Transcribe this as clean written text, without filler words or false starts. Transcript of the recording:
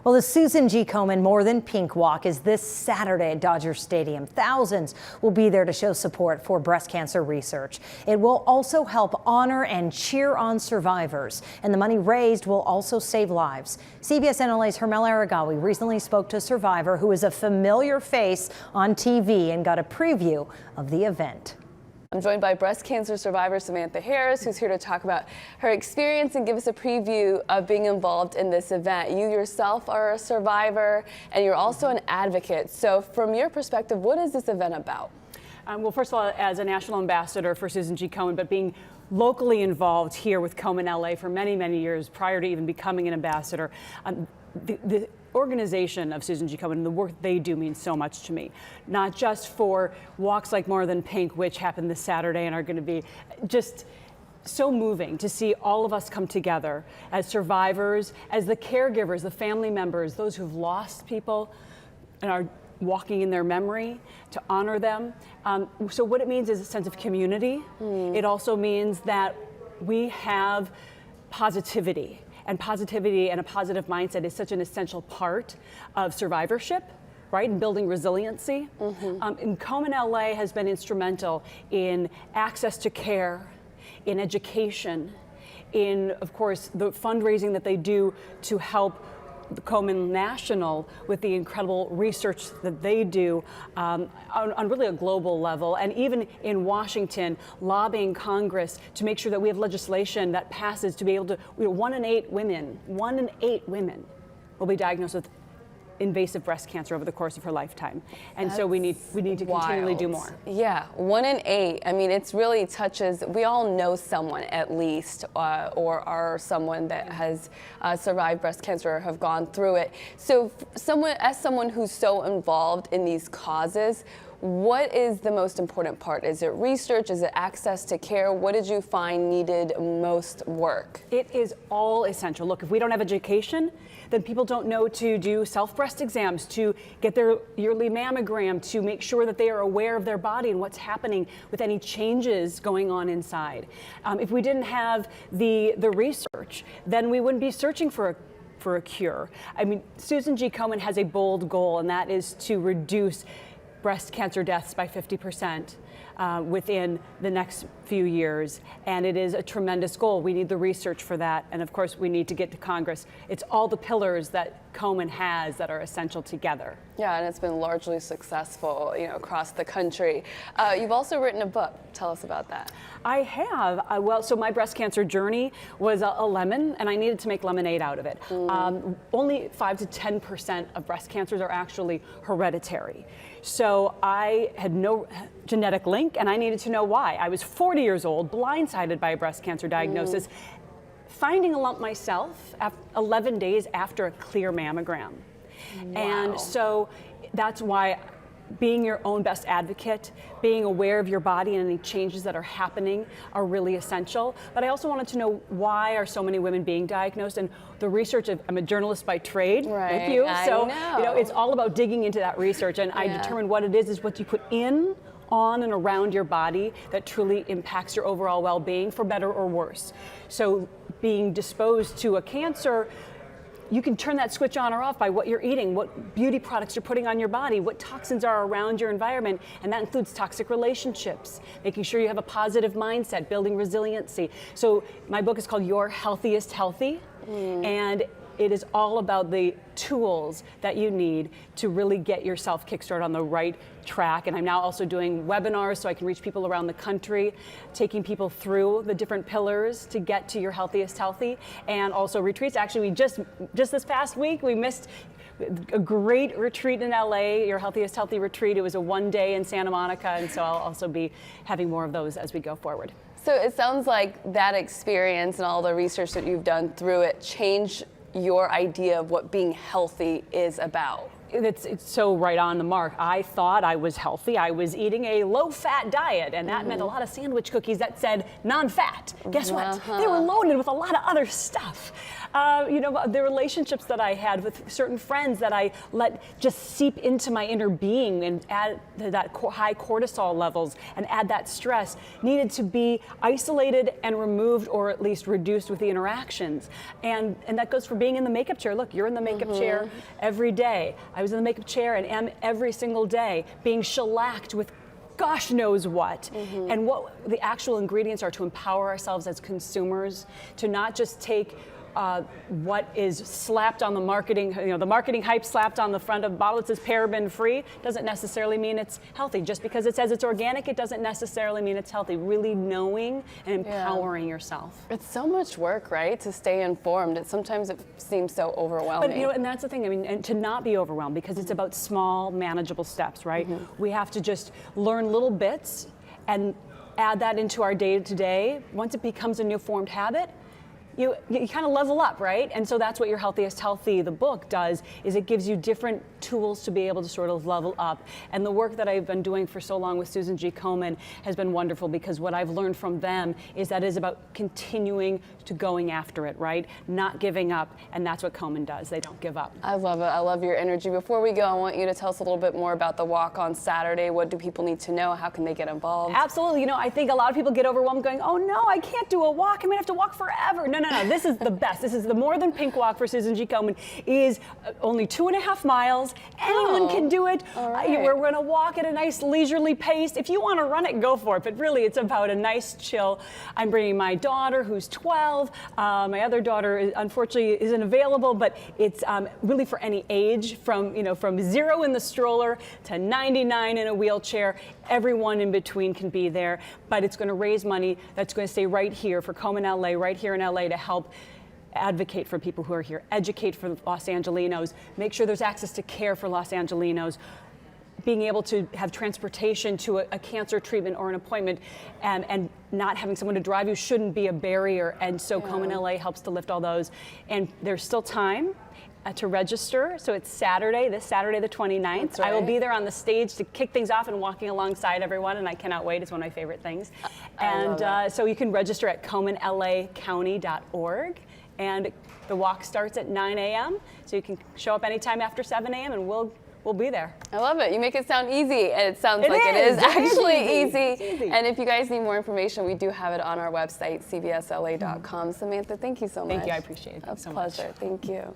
Well, the Susan G. Komen More Than Pink Walk is this Saturday at Dodger Stadium. Thousands will be there to show support for breast cancer research. It will also help honor and cheer on survivors, and the money raised will also save lives. CBS NLA's Hermel Aragawi recently spoke to a survivor who is a familiar face on TV and got a preview of the event. I'm joined by breast cancer survivor Samantha Harris, who's here to talk about her experience and give us a preview of being involved in this event. You yourself are a survivor, and you're also an advocate. So from your perspective, what is this event about? Well, first of all, as a national ambassador for Susan G. Komen, but being locally involved here with Komen LA for many, many years prior to even becoming an ambassador, the organization of Susan G. Komen and the work they do means so much to me. Not just for walks like More Than Pink, which happen this Saturday and are going to be just so moving to see all of us come together as survivors, as the caregivers, the family members, those who've lost people and are walking in their memory to honor them. So what it means is a sense of community. It also means that we have positivity. And positivity and a positive mindset is such an essential part of survivorship, right, and building resiliency. And Komen LA has been instrumental in access to care, in education, in, of course, the fundraising that they do to help the Komen National with the incredible research that they do on really a global level, and even in Washington, lobbying Congress to make sure that we have legislation that passes to be able to, 1 in 8 women will be diagnosed with invasive breast cancer over the course of her lifetime. And so we need to continually do more. Yeah, 1 in 8. I mean, it's really touches, we all know someone at least, or are someone that has survived breast cancer or have gone through it. So as someone who's so involved in these causes, what is the most important part? Is it research? Is it access to care? What did you find needed most work? It is all essential. Look, if we don't have education, then people don't know to do self-breast exams, to get their yearly mammogram, to make sure that they are aware of their body and what's happening with any changes going on inside. If we didn't have the research, then we wouldn't be searching for a cure. I mean, Susan G. Komen has a bold goal, and that is to reduce breast cancer deaths by 50% within the next few years, and it is a tremendous goal. We need the research for that, and of course we need to get to Congress. It's all the pillars that Komen has that are essential together. Yeah, and it's been largely successful, across the country. You've also written a book. Tell us about that. I have. Well, so my breast cancer journey was a lemon, and I needed to make lemonade out of it. Only 5 to 10% of breast cancers are actually hereditary. So I had no genetic link, and I needed to know why. I was 40 years old, blindsided by a breast cancer diagnosis, finding a lump myself 11 days after a clear mammogram. Wow. And so that's why being your own best advocate, being aware of your body and any changes that are happening are really essential. But I also wanted to know, why are so many women being diagnosed? And the research, I'm a journalist by trade, like you, so it's all about digging into that research. And I determined what it is what you put in, on and around your body that truly impacts your overall well-being, for better or worse. So being disposed to a cancer, you can turn that switch on or off by what you're eating, what beauty products you're putting on your body, what toxins are around your environment, and that includes toxic relationships, making sure you have a positive mindset, building resiliency. So my book is called Your Healthiest Healthy, and it is all about the tools that you need to really get yourself kickstarted on the right track. And I'm now also doing webinars so I can reach people around the country, taking people through the different pillars to get to your healthiest healthy, and also retreats. Actually, we just this past week, we missed a great retreat in LA, Your Healthiest Healthy retreat. It was a 1-day in Santa Monica, and so I'll also be having more of those as we go forward. So it sounds like that experience and all the research that you've done through it changed your idea of what being healthy is about. It's so right on the mark. I thought I was healthy. I was eating a low-fat diet, and that meant a lot of sandwich cookies that said non-fat. Guess what? They were loaded with a lot of other stuff. The relationships that I had with certain friends that I let just seep into my inner being and add to that high cortisol levels and add that stress needed to be isolated and removed, or at least reduced with the interactions. And that goes for being in the makeup chair. Look, you're in the makeup chair every day. I was in the makeup chair and am every single day, being shellacked with gosh knows what, and what the actual ingredients are to empower ourselves as consumers, to not just take what is slapped on the marketing, the marketing hype slapped on the front of the bottle that says paraben free doesn't necessarily mean it's healthy. Just because it says it's organic, it doesn't necessarily mean it's healthy. Really knowing and empowering yourself. It's so much work, right, to stay informed. Sometimes it seems so overwhelming. But and that's the thing, and to not be overwhelmed, because it's about small, manageable steps, right? We have to just learn little bits and add that into our day-to-day. Once it becomes a new formed habit, you kind of level up, right? And so that's what your Healthiest Healthy, the book, does, is it gives you different tools to be able to sort of level up. And the work that I've been doing for so long with Susan G. Komen has been wonderful, because what I've learned from them is that it is about continuing to going after it, right? Not giving up, and that's what Komen does. They don't give up. I love it. I love your energy. Before we go, I want you to tell us a little bit more about the walk on Saturday. What do people need to know? How can they get involved? Absolutely. I think a lot of people get overwhelmed going, oh no, I can't do a walk. I'm gonna have to walk forever. No. This is the best. This is the More Than Pink Walk for Susan G. Komen. It is only 2.5 miles. Anyone can do it. All right. We're going to walk at a nice leisurely pace. If you want to run it, go for it. But really, it's about a nice chill. I'm bringing my daughter, who's 12. My other daughter, unfortunately, isn't available, but it's really for any age, from 0 in the stroller to 99 in a wheelchair. Everyone in between can be there, but it's going to raise money that's going to stay right here for Komen LA, right here in LA, to help advocate for people who are here, educate for Los Angelinos, make sure there's access to care for Los Angelinos, being able to have transportation to a cancer treatment or an appointment, and not having someone to drive you shouldn't be a barrier. And so Komen LA helps to lift all those. And there's still time to register. So it's this Saturday the 29th. That's right. I will be there on the stage to kick things off and walking alongside everyone, and I cannot wait. It's one of my favorite things. So you can register at KomenLAcounty.org. And the walk starts at 9 a.m. So you can show up anytime after 7 a.m. and we'll be there. I love it. You make it sound easy, and it sounds like it is actually easy. And if you guys need more information, we do have it on our website, cbsla.com. Samantha, thank you so much. Thank you. I appreciate it. A pleasure. Thank you.